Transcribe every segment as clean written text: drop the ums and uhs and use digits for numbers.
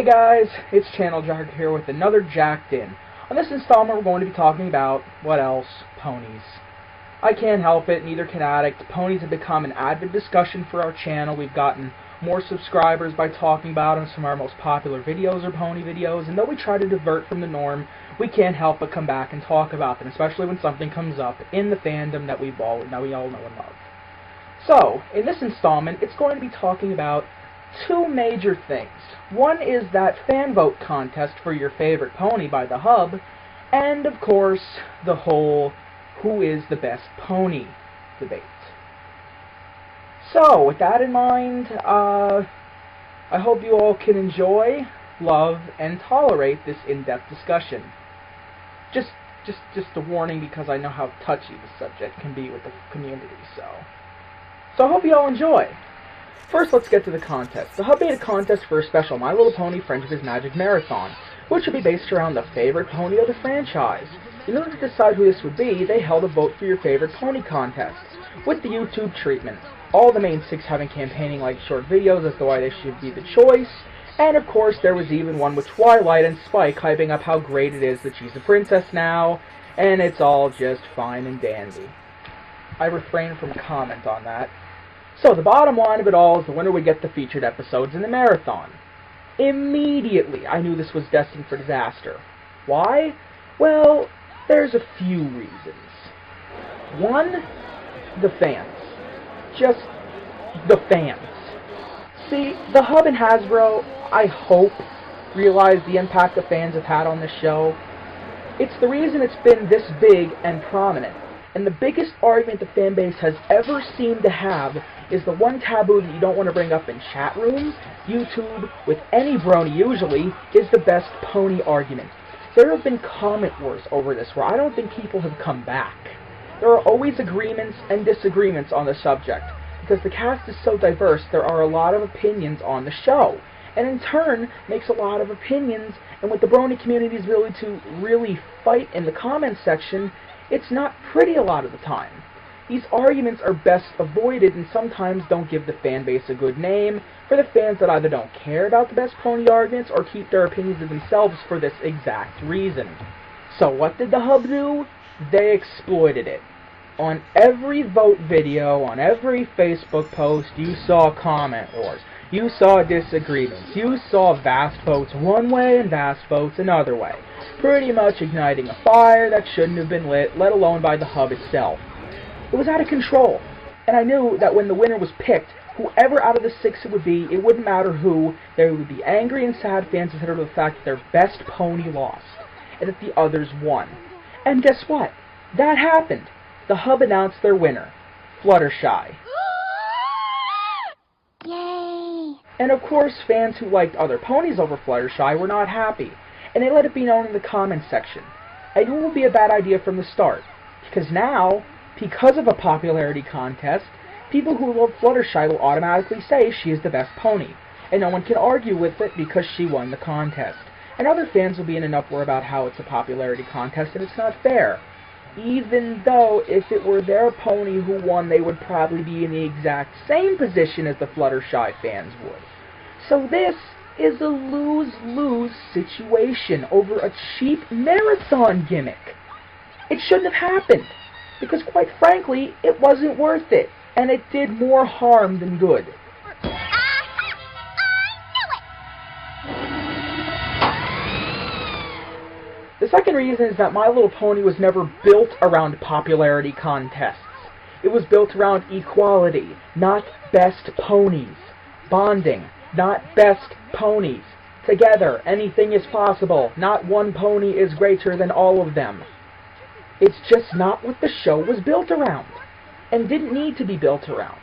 Hey guys, it's Channel Jack here with another Jacked In. On this installment we're going to be talking about, what else? Ponies. I can't help it, neither can Addict. Ponies have become an avid discussion for our channel. We've gotten more subscribers by talking about them. Some of our most popular videos are pony videos, and though we try to divert from the norm, we can't help but come back and talk about them, especially when something comes up in the fandom that we all know and love. So, in this installment, it's going to be talking about two major things. One is that fan vote contest for your favorite pony by the Hub, and of course, the whole who is the best pony debate. So, with that in mind, I hope you all can enjoy, love, and tolerate this in-depth discussion. Just a warning, because I know how touchy the subject can be with the community, so I hope you all enjoy. First, let's get to the contest. The Hub made a contest for a special My Little Pony Friendship is Magic Marathon, which would be based around the favorite pony of the franchise. In order to decide who this would be, they held a vote for your favorite pony contest, with the YouTube treatment. All the main six having campaigning-like short videos as to why they should be the choice, and of course there was even one with Twilight and Spike hyping up how great it is that she's a princess now, and it's all just fine and dandy. I refrain from comment on that. So the bottom line of it all is the winner would get the featured episodes in the marathon. Immediately, I knew this was destined for disaster. Why? Well, there's a few reasons. One, the fans. Just the fans. See, the Hub and Hasbro, I hope, realize the impact the fans have had on this show. It's the reason it's been this big and prominent. And the biggest argument the fanbase has ever seemed to have is the one taboo that you don't want to bring up in chat rooms, YouTube, with any brony usually, is the best pony argument. There have been comment wars over this where I don't think people have come back. There are always agreements and disagreements on the subject. Because the cast is so diverse, there are a lot of opinions on the show. And in turn, makes a lot of opinions, and with the brony community's ability to really fight in the comments section, it's not pretty a lot of the time. These arguments are best avoided and sometimes don't give the fan base a good name for the fans that either don't care about the best pony arguments or keep their opinions to themselves for this exact reason. So what did the Hub do? They exploited it. On every vote video, on every Facebook post, you saw comment wars. You saw disagreements. You saw vast votes one way and vast votes another way. Pretty much igniting a fire that shouldn't have been lit, let alone by the Hub itself. It was out of control. And I knew that when the winner was picked, whoever out of the six it would be, it wouldn't matter who, there would be angry and sad fans considered the fact that their best pony lost, and that the others won. And guess what? That happened. The Hub announced their winner, Fluttershy. Yay! And of course, fans who liked other ponies over Fluttershy were not happy, and they let it be known in the comments section. I knew it would be a bad idea from the start, because now, because of a popularity contest, people who love Fluttershy will automatically say she is the best pony, and no one can argue with it because she won the contest. And other fans will be in an uproar about how it's a popularity contest and it's not fair. Even though, if it were their pony who won, they would probably be in the exact same position as the Fluttershy fans would. So this is a lose-lose situation over a cheap marathon gimmick. It shouldn't have happened, because quite frankly, it wasn't worth it, and it did more harm than good. The second reason is that My Little Pony was never built around popularity contests. It was built around equality, not best ponies. Bonding, not best ponies. Together, anything is possible. Not one pony is greater than all of them. It's just not what the show was built around, and didn't need to be built around.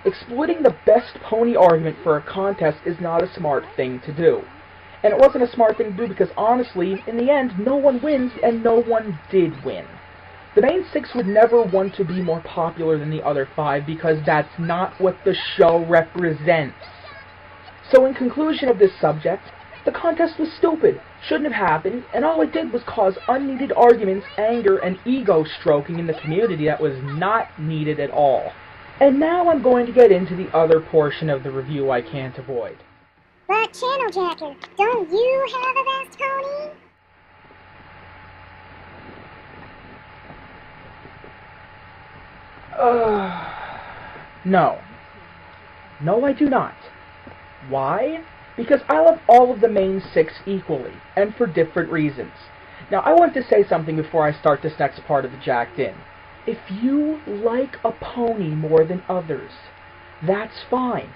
Exploiting the best pony argument for a contest is not a smart thing to do. And it wasn't a smart thing to do because, honestly, in the end, no one wins, and no one did win. The main six would never want to be more popular than the other five because that's not what the show represents. So in conclusion of this subject, the contest was stupid, shouldn't have happened, and all it did was cause unneeded arguments, anger, and ego-stroking in the community that was not needed at all. And now I'm going to get into the other portion of the review I can't avoid. But Channel Jacker, don't you have a best pony? No. No, I do not. Why? Because I love all of the main 6 equally, and for different reasons. Now, I want to say something before I start this next part of the Jacked In. If you like a pony more than others, that's fine.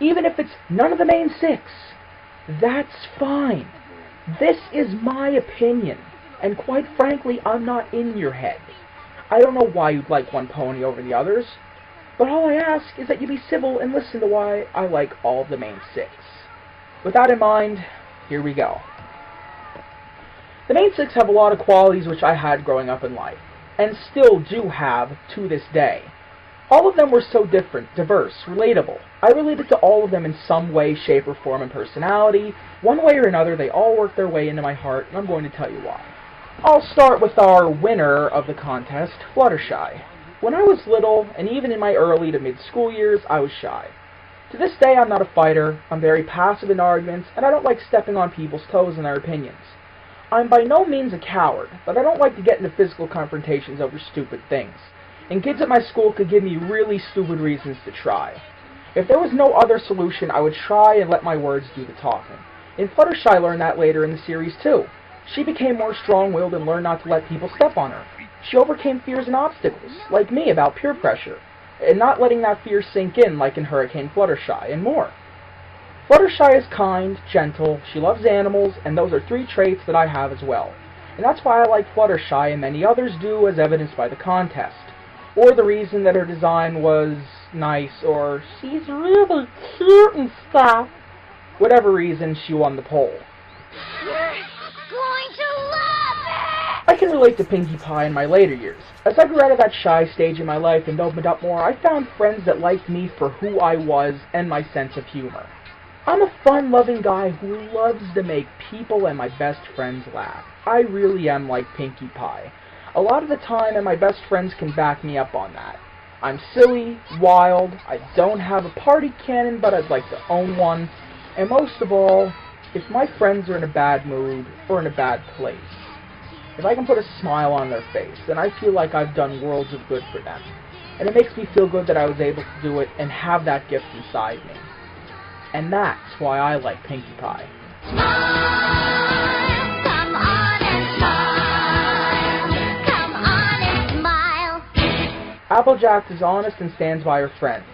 Even if it's none of the main 6, that's fine. This is my opinion, and quite frankly, I'm not in your head. I don't know why you'd like one pony over the others, but all I ask is that you be civil and listen to why I like all of the main 6. With that in mind, here we go. The main 6 have a lot of qualities which I had growing up in life, and still do have to this day. All of them were so different, diverse, relatable. I related to all of them in some way, shape, or form and personality. One way or another, they all worked their way into my heart, and I'm going to tell you why. I'll start with our winner of the contest, Fluttershy. When I was little, and even in my early to mid-school years, I was shy. To this day, I'm not a fighter, I'm very passive in arguments, and I don't like stepping on people's toes and their opinions. I'm by no means a coward, but I don't like to get into physical confrontations over stupid things. And kids at my school could give me really stupid reasons to try. If there was no other solution, I would try and let my words do the talking. And Fluttershy learned that later in the series too. She became more strong-willed and learned not to let people step on her. She overcame fears and obstacles, like me about peer pressure, and not letting that fear sink in like in Hurricane Fluttershy, and more. Fluttershy is kind, gentle, she loves animals, and those are 3 traits that I have as well. And that's why I like Fluttershy and many others do, as evidenced by the contest. Or the reason that her design was nice, or she's really cute and stuff. Whatever reason, she won the poll. You're going to love it! I can relate to Pinkie Pie in my later years. As I grew out of that shy stage in my life and opened up more, I found friends that liked me for who I was and my sense of humor. I'm a fun-loving guy who loves to make people and my best friends laugh. I really am like Pinkie Pie. A lot of the time, and my best friends can back me up on that. I'm silly, wild, I don't have a party cannon, but I'd like to own one, and most of all, if my friends are in a bad mood or in a bad place, if I can put a smile on their face, then I feel like I've done worlds of good for them. And it makes me feel good that I was able to do it and have that gift inside me. And that's why I like Pinkie Pie. Smile, come on and smile, come on and smile. Applejack is honest and stands by her friends.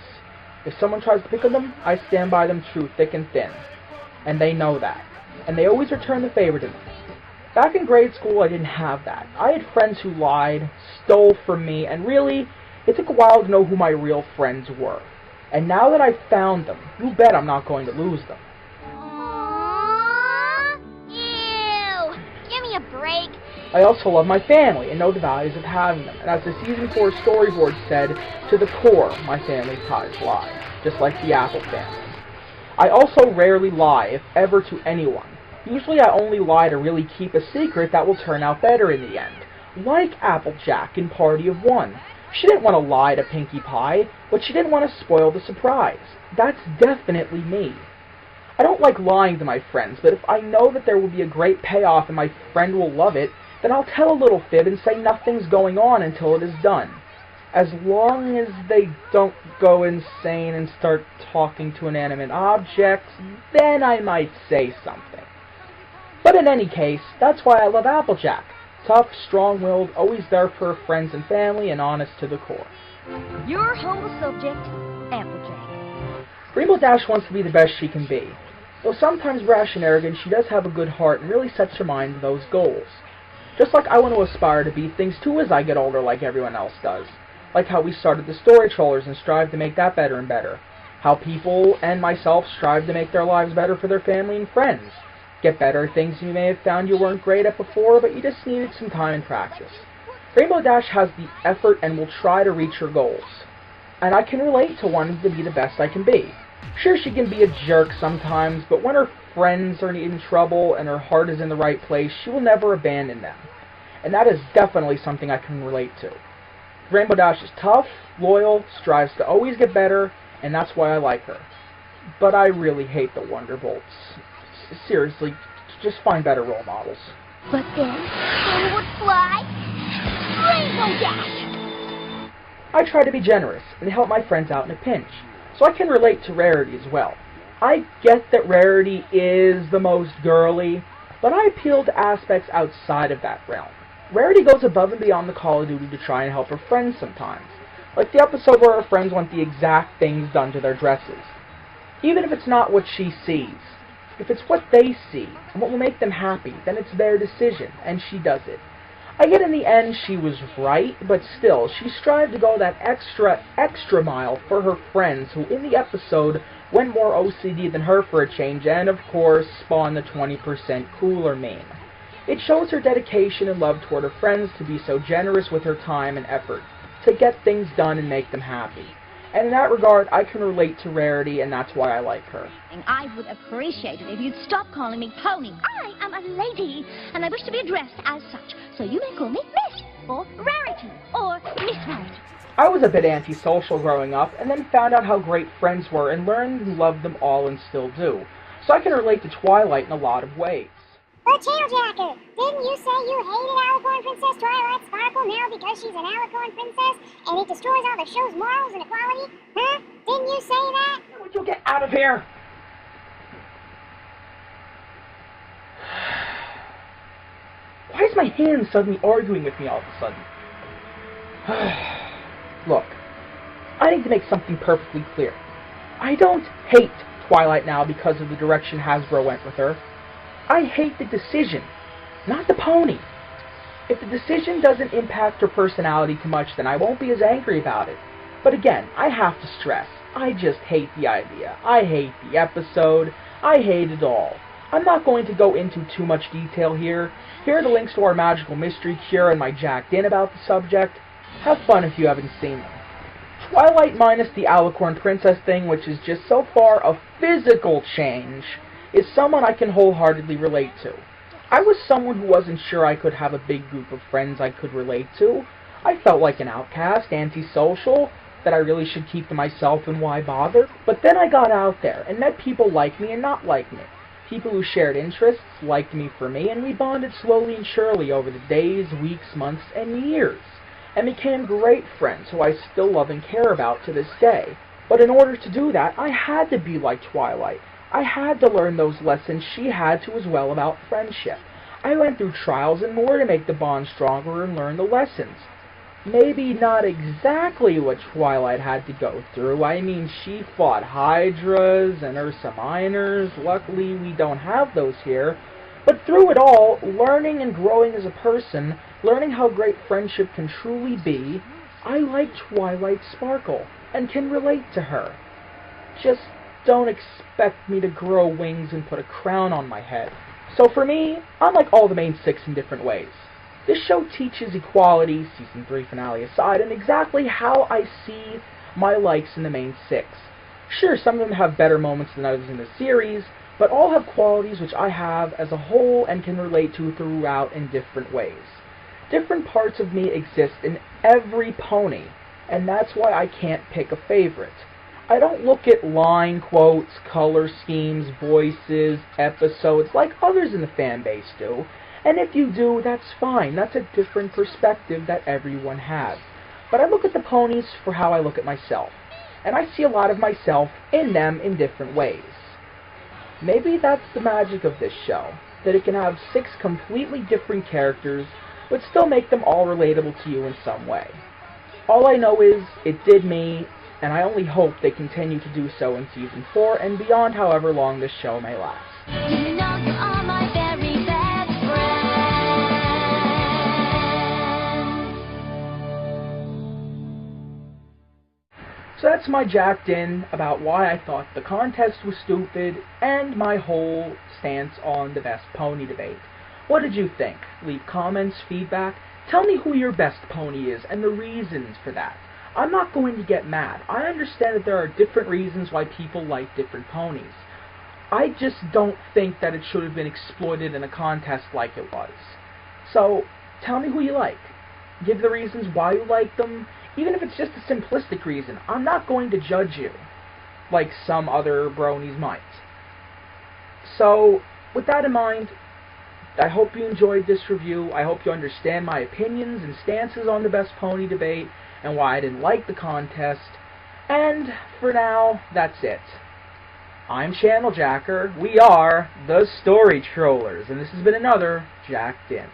If someone tries to pick on them, I stand by them through thick and thin. And they know that. And they always return the favor to me. Back in grade school, I didn't have that. I had friends who lied, stole from me, and really, it took a while to know who my real friends were. And now that I've found them, you bet I'm not going to lose them. Aww, ew, give me a break. I also love my family and know the values of having them. And as the Season 4 storyboard said, to the core, my family ties lie, just like the Apple family. I also rarely lie, if ever, to anyone. Usually I only lie to really keep a secret that will turn out better in the end. Like Applejack in Party of One. She didn't want to lie to Pinkie Pie, but she didn't want to spoil the surprise. That's definitely me. I don't like lying to my friends, but if I know that there will be a great payoff and my friend will love it, then I'll tell a little fib and say nothing's going on until it is done. As long as they don't go insane and start talking to inanimate objects, then I might say something. But in any case, that's why I love Applejack. Tough, strong-willed, always there for her friends and family, and honest to the core. Your humble subject, Applejack. Rainbow Dash wants to be the best she can be. Though sometimes brash and arrogant, she does have a good heart and really sets her mind to those goals. Just like I want to aspire to be things too as I get older like everyone else does. Like how we started the StoryTrollers and strive to make that better and better. How people and myself strive to make their lives better for their family and friends. Get better at things you may have found you weren't great at before, but you just needed some time and practice. Rainbow Dash has the effort and will try to reach her goals. And I can relate to wanting to be the best I can be. Sure, she can be a jerk sometimes, but when her friends are in trouble and her heart is in the right place, she will never abandon them. And that is definitely something I can relate to. Rainbow Dash is tough, loyal, strives to always get better, and that's why I like her. but I really hate the Wonderbolts. Seriously, just find better role models. But then, who would fly? Rainbow Dash! I try to be generous and help my friends out in a pinch, so I can relate to Rarity as well. I get that Rarity is the most girly, but I appeal to aspects outside of that realm. Rarity goes above and beyond the call of duty to try and help her friends sometimes, like the episode where her friends want the exact things done to their dresses. Even if it's not what she sees, if it's what they see and what will make them happy, then it's their decision, and she does it. I get in the end she was right, but still, she strived to go that extra mile for her friends who in the episode went more OCD than her for a change, and of course spawned the 20% cooler meme. It shows her dedication and love toward her friends to be so generous with her time and effort, to get things done and make them happy. And in that regard, I can relate to Rarity, and that's why I like her. I would appreciate it if you'd stop calling me Pony. I am a lady, and I wish to be addressed as such, so you may call me Miss, or Rarity, or Miss Rarity. I was a bit antisocial growing up, and then found out how great friends were and learned to love them all and still do. So I can relate to Twilight in a lot of ways. But Tailjacker, didn't you say you hated Alicorn Princess Twilight Sparkle now because she's an Alicorn Princess and it destroys all the show's morals and equality? Huh? Didn't you say that? Would you get out of here? Why is my hand suddenly arguing with me all of a sudden? Look, I need to make something perfectly clear. I don't hate Twilight now because of the direction Hasbro went with her. I hate the decision, not the pony. If the decision doesn't impact her personality too much, then I won't be as angry about it. But again, I have to stress, I just hate the idea. I hate the episode. I hate it all. I'm not going to go into too much detail here. Here are the links to our Magical Mystery Cure and my Jacked In about the subject. Have fun if you haven't seen them. Twilight minus the Alicorn Princess thing, which is just so far a physical change, is someone I can wholeheartedly relate to. I was someone who wasn't sure I could have a big group of friends I could relate to. I felt like an outcast, antisocial, that I really should keep to myself and why bother. But then I got out there and met people like me and not like me. People who shared interests, liked me for me, and we bonded slowly and surely over the days, weeks, months, and years, and became great friends who I still love and care about to this day. But in order to do that, I had to be like Twilight. I had to learn those lessons she had to as well about friendship. I went through trials and more to make the bond stronger and learn the lessons. Maybe not exactly what Twilight had to go through. I mean, she fought Hydras and Ursa Minors. Luckily, we don't have those here. But through it all, learning and growing as a person, learning how great friendship can truly be, I like Twilight Sparkle and can relate to her. Just don't expect me to grow wings and put a crown on my head. So for me, I'm like all the main six in different ways. This show teaches equality, Season 3 finale aside, and exactly how I see my likes in the main six. Sure, some of them have better moments than others in the series, but all have qualities which I have as a whole and can relate to throughout in different ways. Different parts of me exist in every pony, and that's why I can't pick a favorite. I don't look at line quotes, color schemes, voices, episodes like others in the fan base do, and if you do, that's fine. That's a different perspective that everyone has. But I look at the ponies for how I look at myself, and I see a lot of myself in them in different ways. Maybe that's the magic of this show, that it can have 6 completely different characters, but still make them all relatable to you in some way. All I know is, it did me, and I only hope they continue to do so in Season 4 and beyond however long this show may last. You know you are my very best friend. So that's my jacked in about why I thought the contest was stupid and my whole stance on the best pony debate. What did you think? Leave comments, feedback. Tell me who your best pony is and the reasons for that. I'm not going to get mad. I understand that there are different reasons why people like different ponies. I just don't think that it should have been exploited in a contest like it was. So, tell me who you like. Give the reasons why you like them, even if it's just a simplistic reason. I'm not going to judge you. like some other bronies might. So, with that in mind, I hope you enjoyed this review. I hope you understand my opinions and stances on the best pony debate and why I didn't like the contest. And for now, that's it. I'm Channel Jacker. We are the StoryTrollers, and this has been another Jacked In.